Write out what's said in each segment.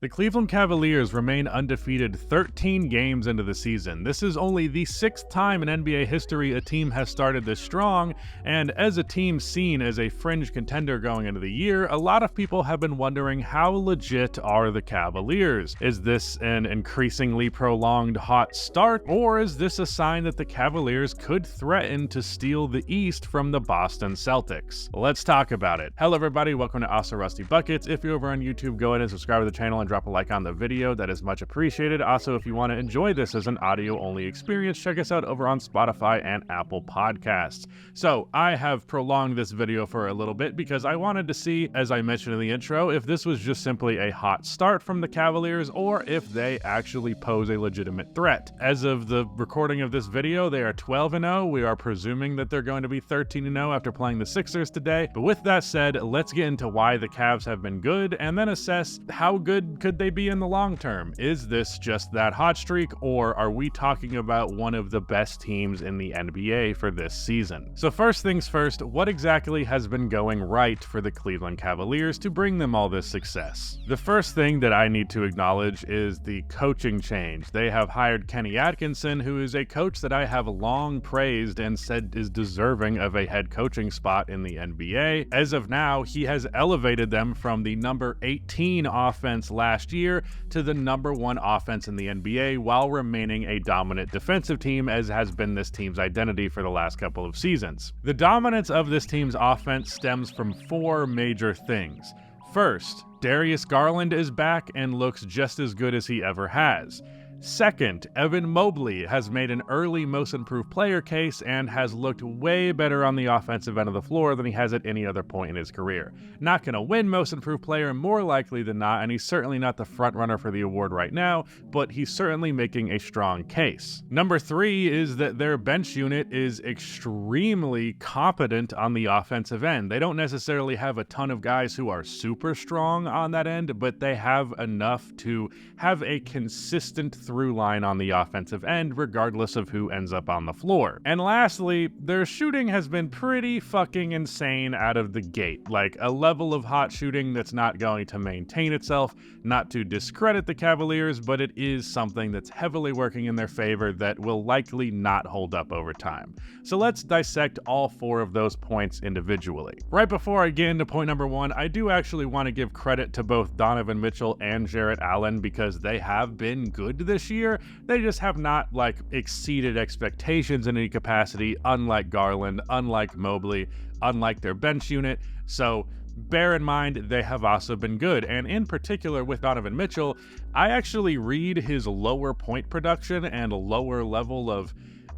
The Cleveland Cavaliers remain undefeated 13 games into the season. This is only the 6th time in NBA history a team has started this strong, and as a team seen as a fringe contender going into the year, a lot of people have been wondering how legit are the Cavaliers? Is this an increasingly prolonged hot start, or is this a sign that the Cavaliers could threaten to steal the East from the Boston Celtics? Let's talk about it. Hello everybody, welcome to Also Rusty Buckets. If you're over on YouTube, go ahead and subscribe to the channel and drop a like on the video. That is much appreciated. Also, if you want to enjoy this as an audio-only experience, check us out over on Spotify and Apple Podcasts. So, I have prolonged this video for a little bit because I wanted to see, as I mentioned in the intro, if this was just simply a hot start from the Cavaliers or if they actually pose a legitimate threat. As of the recording of this video, they are 12-0. We are presuming that they're going to be 13-0 after playing the Sixers today. But with that said, let's get into why the Cavs have been good and then assess how good could they be in the long term. Is this just that hot streak, or are we talking about one of the best teams in the NBA for this season? So first things first, what exactly has been going right for the Cleveland Cavaliers to bring them all this success? The first thing that I need to acknowledge is the coaching change. They have hired Kenny Atkinson, who is a coach that I have long praised and said is deserving of a head coaching spot in the NBA. As of now, he has elevated them from the number 18 offense last year to the number 1 offense in the NBA while remaining a dominant defensive team, as has been this team's identity for the last couple of seasons. The dominance of this team's offense stems from 4 major things. First, Darius Garland is back and looks just as good as he ever has. Second, Evan Mobley has made an early most improved player case and has looked way better on the offensive end of the floor than he has at any other point in his career. Not going to win most improved player more likely than not, and he's certainly not the front runner for the award right now, but he's certainly making a strong case. Number 3 is that their bench unit is extremely competent on the offensive end. They don't necessarily have a ton of guys who are super strong on that end, but they have enough to have a consistent through line on the offensive end, regardless of who ends up on the floor. And lastly, their shooting has been pretty fucking insane out of the gate. Like a level of hot shooting that's not going to maintain itself, not to discredit the Cavaliers, but it is something that's heavily working in their favor that will likely not hold up over time. So let's dissect all 4 of those points individually. Right before I get into point number 1, I do actually want to give credit to both Donovan Mitchell and Jarrett Allen because they have been good this year. They just have not exceeded expectations in any capacity, unlike Garland, unlike Mobley, unlike their bench unit. So bear in mind, they have also been good. And in particular with Donovan Mitchell, I actually read his lower point production and lower level of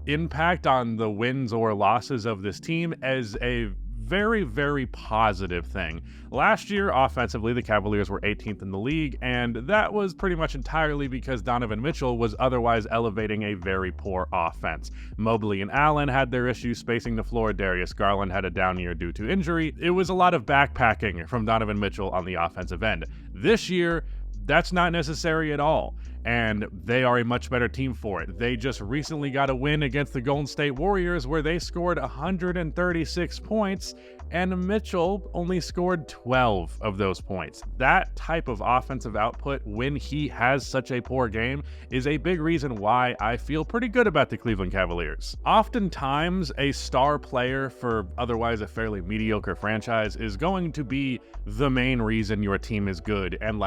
impact on the wins or losses of this team as a very, very positive thing. Last year, offensively, the Cavaliers were 18th in the league, and that was pretty much entirely because Donovan Mitchell was otherwise elevating a very poor offense. Mobley and Allen had their issues spacing the floor. Darius Garland had a down year due to injury. It was a lot of backpacking from Donovan Mitchell on the offensive end. This year, that's not necessary at all, and they are a much better team for it. They just recently got a win against the Golden State Warriors where they scored 136 points, and Mitchell only scored 12 of those points. That type of offensive output when he has such a poor game is a big reason why I feel pretty good about the Cleveland Cavaliers. Oftentimes, a star player for otherwise a fairly mediocre franchise is going to be the main reason your team is good, and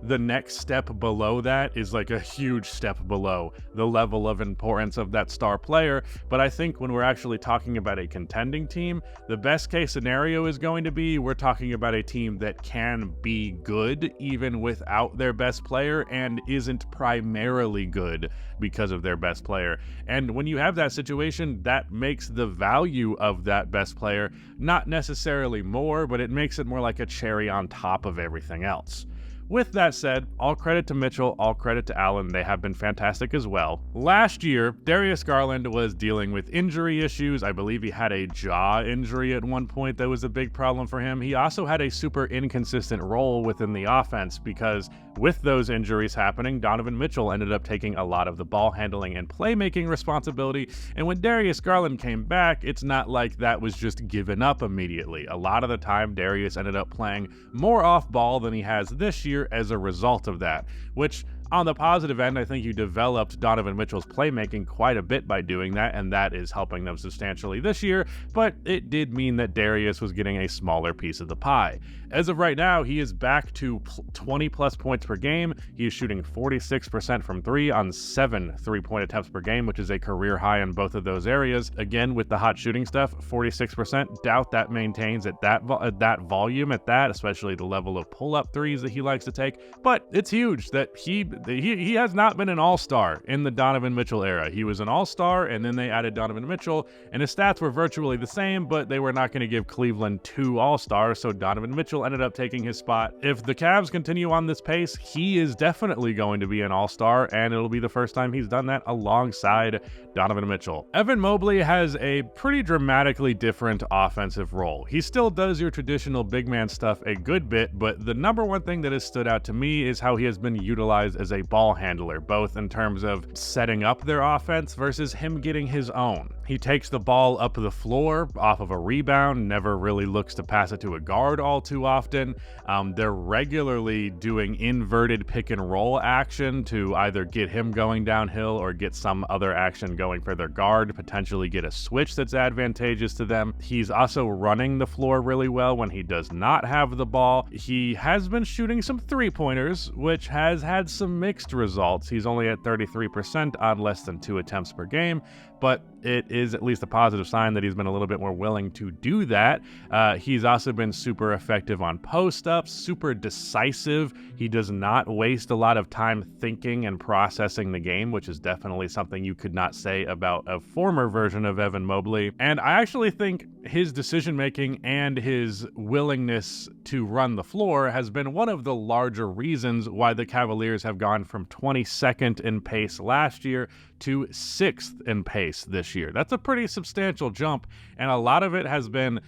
the next step below that is a huge step below the level of importance of that star player. But I think when we're actually talking about a contending team, the best case scenario is going to be we're talking about a team that can be good even without their best player and isn't primarily good because of their best player. And when you have that situation, that makes the value of that best player not necessarily more, but it makes it more like a cherry on top of everything else. With that said, all credit to Mitchell, all credit to Allen. They have been fantastic as well. Last year, Darius Garland was dealing with injury issues. I believe he had a jaw injury at one point that was a big problem for him. He also had a super inconsistent role within the offense because with those injuries happening, Donovan Mitchell ended up taking a lot of the ball handling and playmaking responsibility. And when Darius Garland came back, it's not like that was just given up immediately. A lot of the time, Darius ended up playing more off ball than he has this year, year as a result of that, which on the positive end, I think you developed Donovan Mitchell's playmaking quite a bit by doing that, and that is helping them substantially this year, but it did mean that Darius was getting a smaller piece of the pie. As of right now, he is back to 20 plus points per game. He is shooting 46% from three on 7 3-point attempts per game, which is a career high in both of those areas. Again, with the hot shooting stuff, 46%. Doubt that maintains at that volume, especially the level of pull-up threes that he likes to take. But it's huge that he has not been an all-star in the Donovan Mitchell era. He was an all-star, and then they added Donovan Mitchell, and his stats were virtually the same, but they were not going to give Cleveland 2 all-stars, so Donovan Mitchell ended up taking his spot. If the Cavs continue on this pace, he is definitely going to be an all-star, and it'll be the first time he's done that alongside Donovan Mitchell. Evan Mobley has a pretty dramatically different offensive role. He still does your traditional big man stuff a good bit, but the number one thing that has stood out to me is how he has been utilized as a ball handler, both in terms of setting up their offense versus him getting his own. He takes the ball up the floor off of a rebound, never really looks to pass it to a guard all too often. They're regularly doing inverted pick and roll action to either get him going downhill or get some other action going for their guard, potentially get a switch that's advantageous to them. He's also running the floor really well when he does not have the ball. He has been shooting some three-pointers, which has had some mixed results. He's only at 33% on less than 2 attempts per game, but it is at least a positive sign that he's been a little bit more willing to do that. He's also been super effective on post-ups, super decisive. He does not waste a lot of time thinking and processing the game, which is definitely something you could not say about a former version of Evan Mobley. And I actually think his decision-making and his willingness to run the floor has been one of the larger reasons why the Cavaliers have gone from 22nd in pace last year to 6th in pace this year. That's a pretty substantial jump, and a lot of it has been,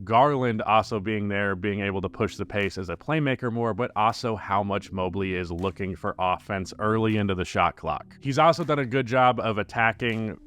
Garland also being there, being able to push the pace as a playmaker more, but also how much Mobley is looking for offense early into the shot clock. He's also done a good job of attacking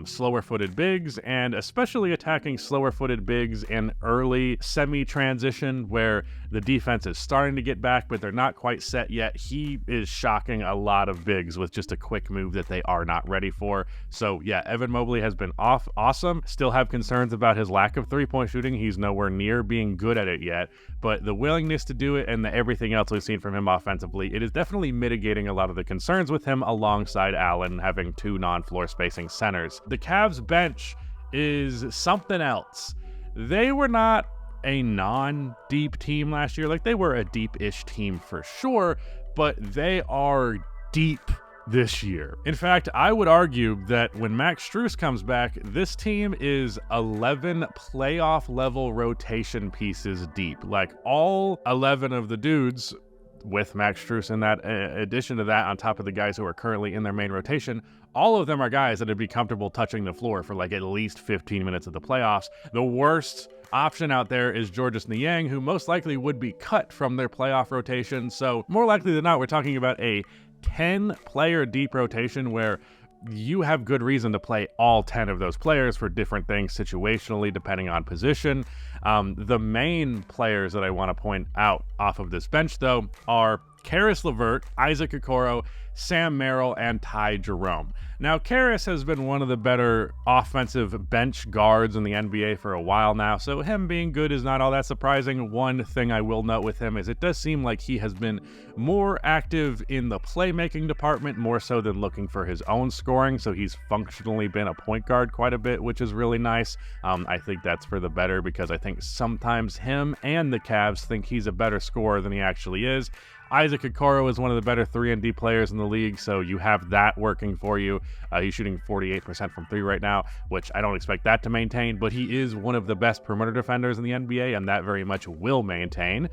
slower-footed bigs, and especially attacking slower-footed bigs in early semi-transition where the defense is starting to get back, but they're not quite set yet. He is shocking a lot of bigs with just a quick move that they are not ready for. So yeah, Evan Mobley has been awesome. Still have concerns about his lack of three-point shooting. He's nowhere near being good at it yet, but the willingness to do it and everything else we've seen from him offensively, it is definitely mitigating a lot of the concerns with him alongside Allen having 2 non-floor spacing centers. The Cavs bench is something else. They were not a non-deep team last year. Like, they were a deep-ish team for sure, but they are deep this year. In fact, I would argue that when Max Strus comes back, this team is 11 playoff level rotation pieces deep. Like, all 11 of the dudes, with Max Strus in that addition to that, on top of the guys who are currently in their main rotation, all of them are guys that would be comfortable touching the floor for like at least 15 minutes of the playoffs. The worst option out there is Georges Niang, who most likely would be cut from their playoff rotation. So more likely than not, we're talking about a 10-player deep rotation where you have good reason to play all 10 of those players for different things situationally, depending on position. The main players that I want to point out off of this bench, though, are Caris LeVert, Isaac Okoro, Sam Merrill, and Ty Jerome. Now, Caris has been one of the better offensive bench guards in the NBA for a while now, so him being good is not all that surprising. One thing I will note with him is it does seem like he has been more active in the playmaking department, more so than looking for his own scoring, so he's functionally been a point guard quite a bit, which is really nice. I think that's for the better, because I think sometimes him and the Cavs think he's a better scorer than he actually is. Isaac Okoro is one of the better 3-and-D players in the league, so you have that working for you. He's shooting 48% from 3 right now, which I don't expect that to maintain, but he is one of the best perimeter defenders in the NBA, and that very much will maintain.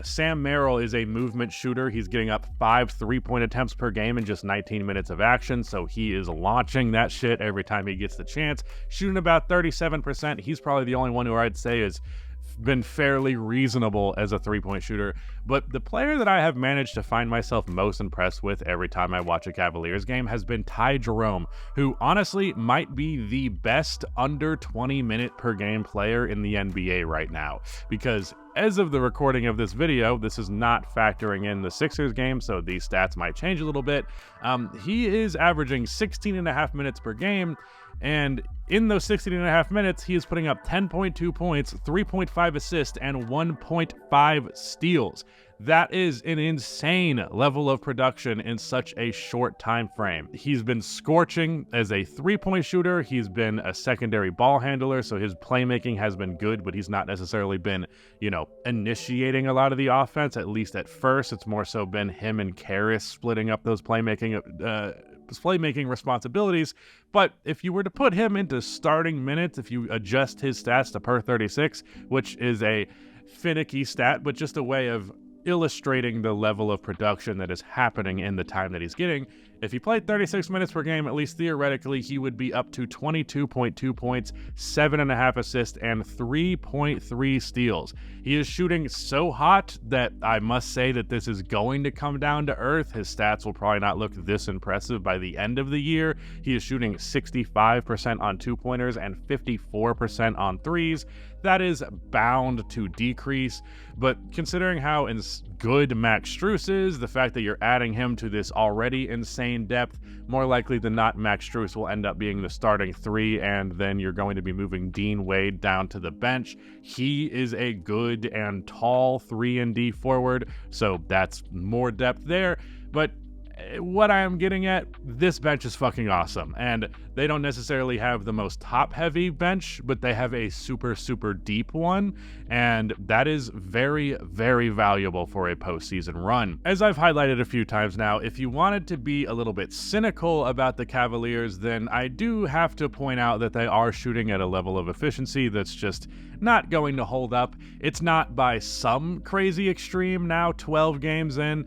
Sam Merrill is a movement shooter. He's getting up 5 3-point attempts per game in just 19 minutes of action, so he is launching that shit every time he gets the chance, shooting about 37%. He's probably the only one who I'd say is been fairly reasonable as a 3-point shooter. But the player that I have managed to find myself most impressed with every time I watch a Cavaliers game has been Ty Jerome, who honestly might be the best under 20-minute per game player in the NBA right now, because as of the recording of this video, this is not factoring in the Sixers game, so these stats might change a little bit. He is averaging 16.5 minutes per game, and in those 16.5 minutes, he is putting up 10.2 points, 3.5 assists, and 1.5 steals. That is an insane level of production in such a short time frame. He's been scorching as a three-point shooter. He's been a secondary ball handler, so his playmaking has been good, but he's not necessarily been, initiating a lot of the offense, at least at first. It's more so been him and Karras splitting up those playmaking responsibilities. But if you were to put him into starting minutes, if you adjust his stats to per 36, which is a finicky stat, but just a way of illustrating the level of production that is happening in the time that he's getting. If he played 36 minutes per game, at least theoretically, he would be up to 22.2 points, 7.5 assists, and 3.3 steals. He is shooting so hot that I must say that this is going to come down to earth. His stats will probably not look this impressive by the end of the year. He is shooting 65% on two-pointers and 54% on threes. That is bound to decrease, but considering how good Max Strus is, the fact that you're adding him to this already insane depth, more likely than not, Max Strus will end up being the starting three, and then you're going to be moving Dean Wade down to the bench. He is a good and tall 3-and-D forward, so that's more depth there, but what I am getting at, this bench is fucking awesome, and they don't necessarily have the most top-heavy bench, but they have a super, super deep one, and that is very, very valuable for a postseason run. As I've highlighted a few times now, if you wanted to be a little bit cynical about the Cavaliers, then I do have to point out that they are shooting at a level of efficiency that's just not going to hold up. It's not by some crazy extreme now, 12 games in.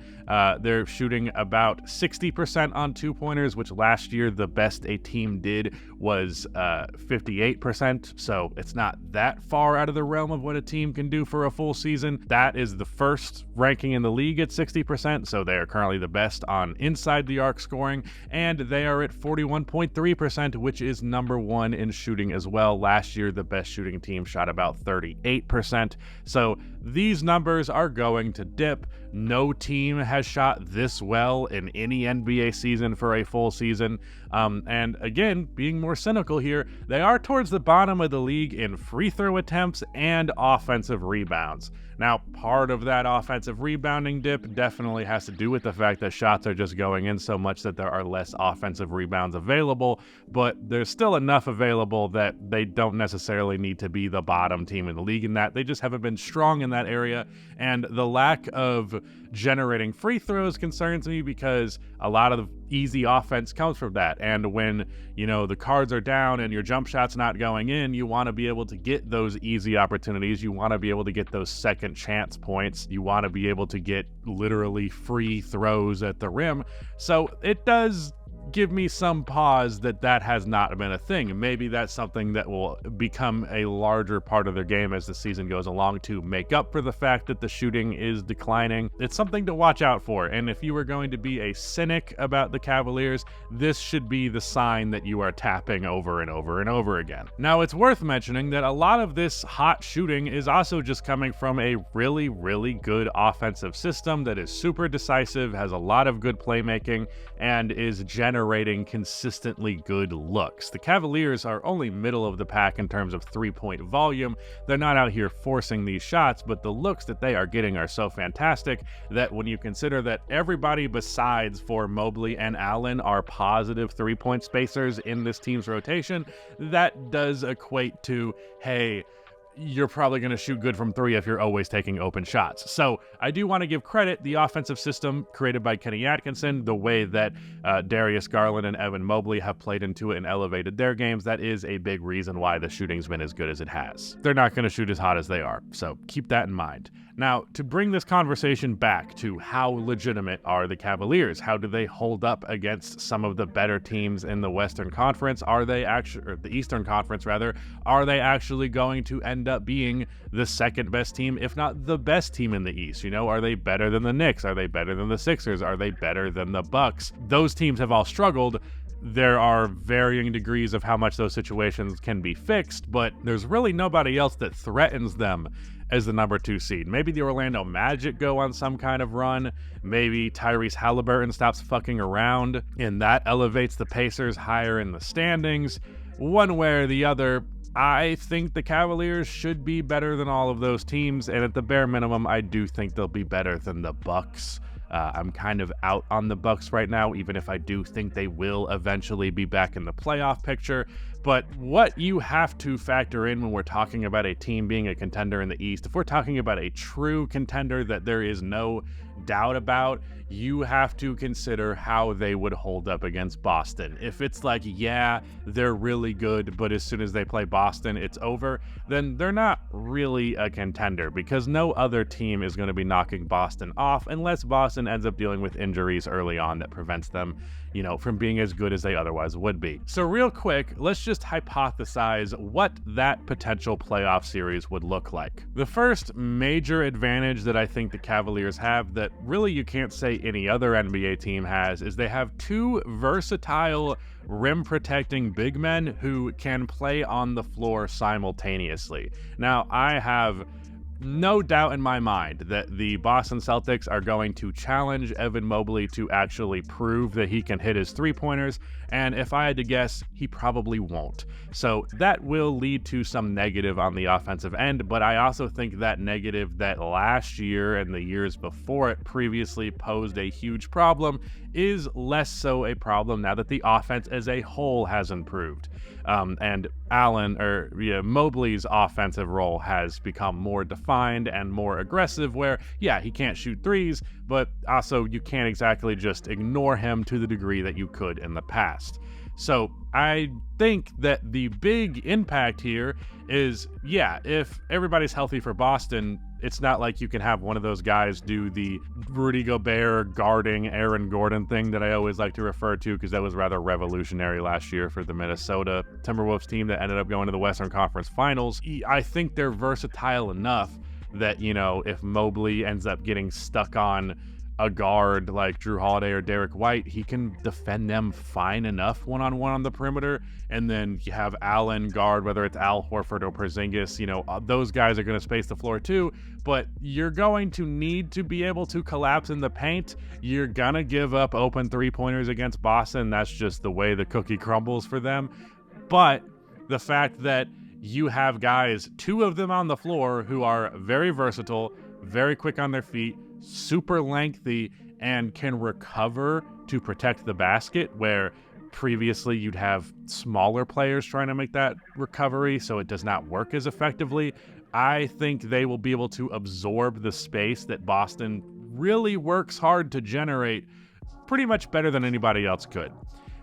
They're shooting about 60% on two-pointers, which last year the best a team did was 58%, so it's not that far out of the realm of what a team can do for a full season. That is the first ranking in the league at 60%, so they are currently the best on inside the arc scoring, and they are at 41.3%, which is number one in shooting as well. Last year, the best shooting team shot about 38%, so these numbers are going to dip. No team has shot this well in any NBA season for a full season. And again, being more cynical here, they are towards the bottom of the league in free throw attempts and offensive rebounds. Now, part of that offensive rebounding dip definitely has to do with the fact that shots are just going in so much that there are less offensive rebounds available, but there's still enough available that they don't necessarily need to be the bottom team in the league in that. They just haven't been strong in that area, and the lack of generating free throws concerns me because a lot of the easy offense comes from that. And when, the cards are down and your jump shot's not going in, you want to be able to get those easy opportunities. You want to be able to get those second chance points. You want to be able to get literally free throws at the rim. So it does give me some pause that has not been a thing. Maybe that's something that will become a larger part of their game as the season goes along to make up for the fact that the shooting is declining. It's something to watch out for, and if you were going to be a cynic about the Cavaliers, this should be the sign that you are tapping over and over and over again. Now, it's worth mentioning that a lot of this hot shooting is also just coming from a really, really good offensive system that is super decisive, has a lot of good playmaking, and is generating consistently good looks. The Cavaliers are only middle of the pack in terms of three-point volume. They're not out here forcing these shots, but the looks that they are getting are so fantastic that when you consider that everybody besides for Mobley and Allen are positive three-point spacers in this team's rotation, that does equate to, hey, you're probably going to shoot good from three if you're always taking open shots. So I do want to give credit the offensive system created by Kenny Atkinson, the way that Darius Garland and Evan Mobley have played into it and elevated their games. That is a big reason why the shooting's been as good as it has. They're not going to shoot as hot as they are, so keep that in mind. Now, to bring this conversation back to how legitimate are the Cavaliers? How do they hold up against some of the better teams in the Western Conference? Are they actually, or the Eastern Conference rather, are they actually going to end up being the second best team, if not the best team in the East? Are they better than the Knicks? Are they better than the Sixers? Are they better than the Bucks? Those teams have all struggled. There are varying degrees of how much those situations can be fixed, but there's really nobody else that threatens them as the number 2 seed. Maybe the Orlando Magic go on some kind of run. Maybe Tyrese Halliburton stops fucking around, and that elevates the Pacers higher in the standings. One way or the other, I think the Cavaliers should be better than all of those teams, and at the bare minimum, I do think they'll be better than the Bucks. I'm kind of out on the Bucks right now, even if I do think they will eventually be back in the playoff picture. But what you have to factor in when we're talking about a team being a contender in the East, if we're talking about a true contender that there is no doubt about, you have to consider how they would hold up against Boston. If it's like, yeah, they're really good, but as soon as they play Boston, it's over, then they're not really a contender, because no other team is going to be knocking Boston off unless Boston ends up dealing with injuries early on that prevents them, from being as good as they otherwise would be. So real quick, let's just hypothesize what that potential playoff series would look like. The first major advantage that I think the Cavaliers have that really you can't say any other NBA team has is they have 2 versatile rim protecting big men who can play on the floor simultaneously. Now, I have no doubt in my mind that the Boston Celtics are going to challenge Evan Mobley to actually prove that he can hit his 3-pointers, and if I had to guess, he probably won't. So that will lead to some negative on the offensive end, but I also think that negative that last year and the years before it previously posed a huge problem is less so a problem now that the offense as a whole has improved. And Mobley's offensive role has become more defined and more aggressive, where, yeah, he can't shoot threes, but also you can't exactly just ignore him to the degree that you could in the past. So I think that the big impact here is, yeah, if everybody's healthy for Boston, it's not like you can have one of those guys do the Rudy Gobert guarding Aaron Gordon thing that I always like to refer to, because that was rather revolutionary last year for the Minnesota Timberwolves team that ended up going to the Western Conference Finals. I think they're versatile enough that, if Mobley ends up getting stuck on a guard like Drew Holiday or Derek White, he can defend them fine enough one-on-one on the perimeter. And then you have Allen guard, whether it's Al Horford or Porzingis, those guys are going to space the floor too, but you're going to need to be able to collapse in the paint. You're going to give up open 3-pointers against Boston. That's just the way the cookie crumbles for them. But the fact that you have guys, 2 of them on the floor, who are very versatile, very quick on their feet, super lengthy, and can recover to protect the basket, where previously you'd have smaller players trying to make that recovery, so it does not work as effectively. I think they will be able to absorb the space that Boston really works hard to generate pretty much better than anybody else could.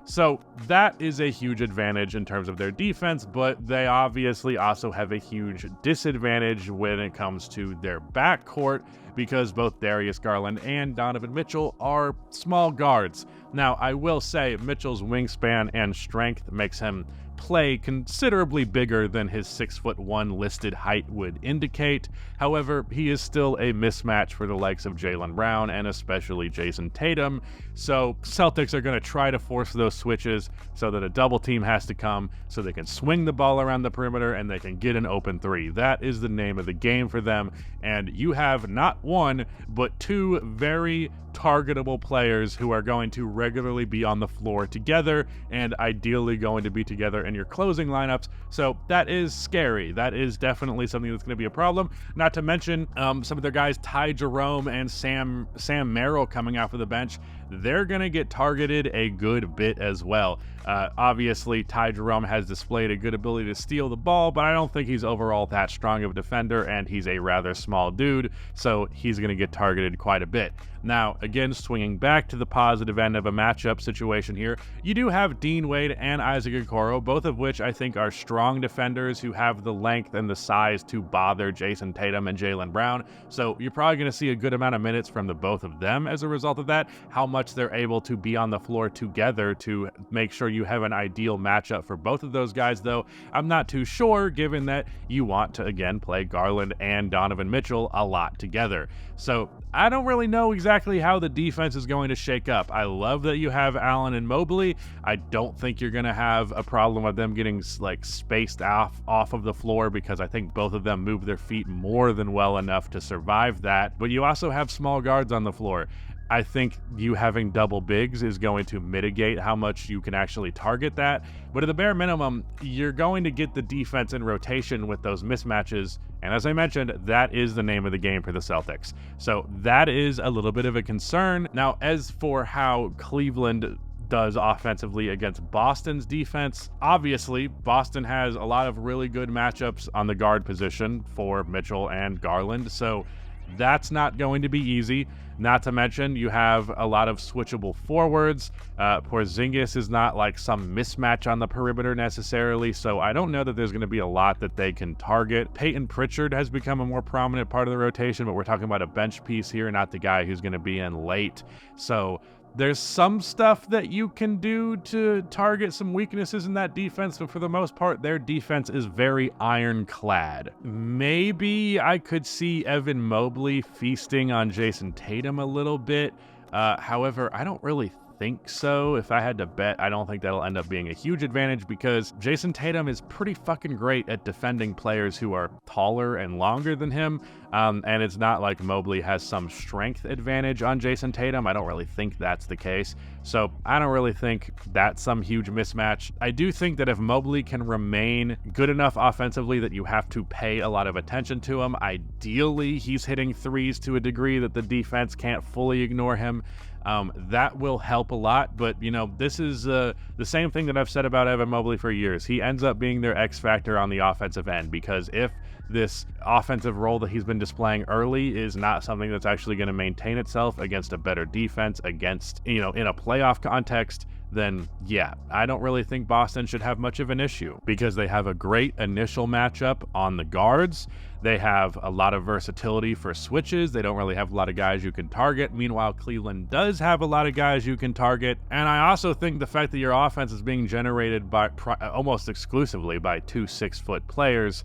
So that is a huge advantage in terms of their defense, but they obviously also have a huge disadvantage when it comes to their backcourt, because both Darius Garland and Donovan Mitchell are small guards. Now, I will say Mitchell's wingspan and strength makes him play considerably bigger than his 6'1" listed height would indicate. However, he is still a mismatch for the likes of Jaylen Brown and especially Jason Tatum. So Celtics are going to try to force those switches so that a double team has to come so they can swing the ball around the perimeter and they can get an open 3. That is the name of the game for them. And you have not 1, but 2 very targetable players who are going to regularly be on the floor together and ideally going to be together in your closing lineups. So that is scary. That is definitely something that's going to be a problem. Not to mention some of their guys, Ty Jerome and Sam Merrill, coming out for the bench. They're going to get targeted a good bit as well. Obviously, Ty Jerome has displayed a good ability to steal the ball, but I don't think he's overall that strong of a defender, and he's a rather small dude, so he's going to get targeted quite a bit. Now, again, swinging back to the positive end of a matchup situation here, you do have Dean Wade and Isaac Okoro, both of which I think are strong defenders who have the length and the size to bother Jason Tatum and Jaylen Brown, so you're probably going to see a good amount of minutes from the both of them as a result of that. How much they're able to be on the floor together to make sure you have an ideal matchup for both of those guys, though I'm not too sure, given that you want to, again, play Garland and Donovan Mitchell a lot together. So I don't really know exactly how the defense is going to shake up. I love that you have Allen and Mobley. I don't think you're going to have a problem with them getting like spaced off of the floor, because I think both of them move their feet more than well enough to survive that. But you also have small guards on the floor. I think you having double bigs is going to mitigate how much you can actually target that. But at the bare minimum, you're going to get the defense in rotation with those mismatches. And as I mentioned, that is the name of the game for the Celtics. So that is a little bit of a concern. Now, as for how Cleveland does offensively against Boston's defense, obviously Boston has a lot of really good matchups on the guard position for Mitchell and Garland. So that's not going to be easy. Not to mention, you have a lot of switchable forwards. Porzingis is not like some mismatch on the perimeter necessarily, so I don't know that there's going to be a lot that they can target. Peyton Pritchard has become a more prominent part of the rotation, but we're talking about a bench piece here, not the guy who's going to be in late. So there's some stuff that you can do to target some weaknesses in that defense, but for the most part, their defense is very ironclad. Maybe I could see Evan Mobley feasting on Jason Tatum a little bit. However, I don't really think so. If I had to bet, I don't think that'll end up being a huge advantage, because Jason Tatum is pretty fucking great at defending players who are taller and longer than him. And it's not like Mobley has some strength advantage on Jason Tatum. I don't really think that's the case. So I don't really think that's some huge mismatch. I do think that if Mobley can remain good enough offensively that you have to pay a lot of attention to him, ideally he's hitting threes to a degree that the defense can't fully ignore him. That will help a lot, but this is the same thing that I've said about Evan Mobley for years. He ends up being their X factor on the offensive end, because if this offensive role that he's been displaying early is not something that's actually going to maintain itself against a better defense, against, in a playoff context, then yeah, I don't really think Boston should have much of an issue, because they have a great initial matchup on the guards. They have a lot of versatility for switches. They don't really have a lot of guys you can target. Meanwhile, Cleveland does have a lot of guys you can target. And I also think the fact that your offense is being generated by almost exclusively by 2 6-foot players,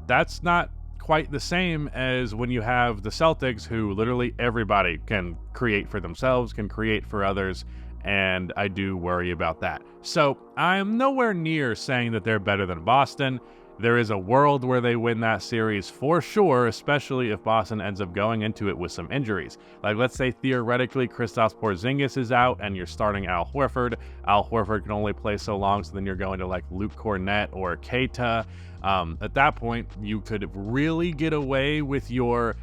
that's not quite the same as when you have the Celtics, who literally everybody can create for themselves, can create for others, and I do worry about that. So I'm nowhere near saying that they're better than Boston. There is a world where they win that series for sure, especially if Boston ends up going into it with some injuries. Like, let's say theoretically Kristaps Porzingis is out and you're starting Al Horford. Al Horford can only play so long, so then you're going to like Luke Cornett or Keita. At that point, you could really get away with your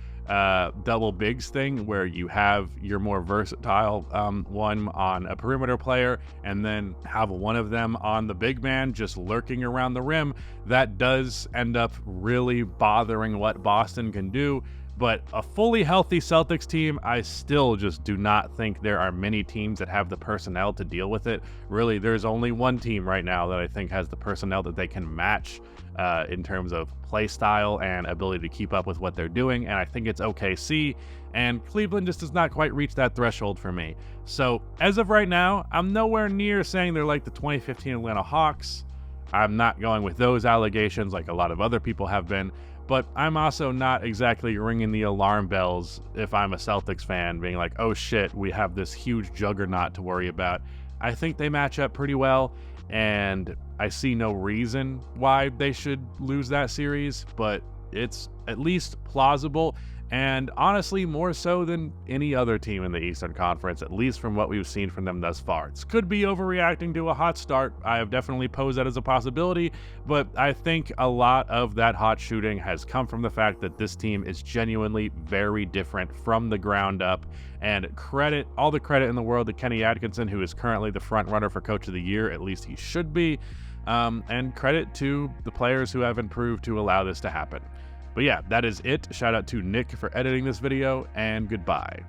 double bigs thing, where you have your more versatile one on a perimeter player and then have one of them on the big man just lurking around the rim. That does end up really bothering what Boston can do. But a fully healthy Celtics team, I still just do not think there are many teams that have the personnel to deal with it. Really, there's only one team right now that I think has the personnel that they can match in terms of play style and ability to keep up with what they're doing, and I think it's OKC, and Cleveland just does not quite reach that threshold for me. So as of right now, I'm nowhere near saying they're like the 2015 Atlanta Hawks. I'm not going with those allegations like a lot of other people have been, but I'm also not exactly ringing the alarm bells if I'm a Celtics fan, being like, oh shit, we have this huge juggernaut to worry about. I think they match up pretty well, and I see no reason why they should lose that series, but it's at least plausible, and honestly more so than any other team in the Eastern Conference, at least from what we've seen from them thus far. It could be overreacting to a hot start. I have definitely posed that as a possibility, but I think a lot of that hot shooting has come from the fact that this team is genuinely very different from the ground up, and all the credit in the world to Kenny Atkinson, who is currently the front runner for Coach of the Year, at least he should be, and credit to the players who have improved to allow this to happen. But yeah, that is it. Shout out to Nick for editing this video, and goodbye.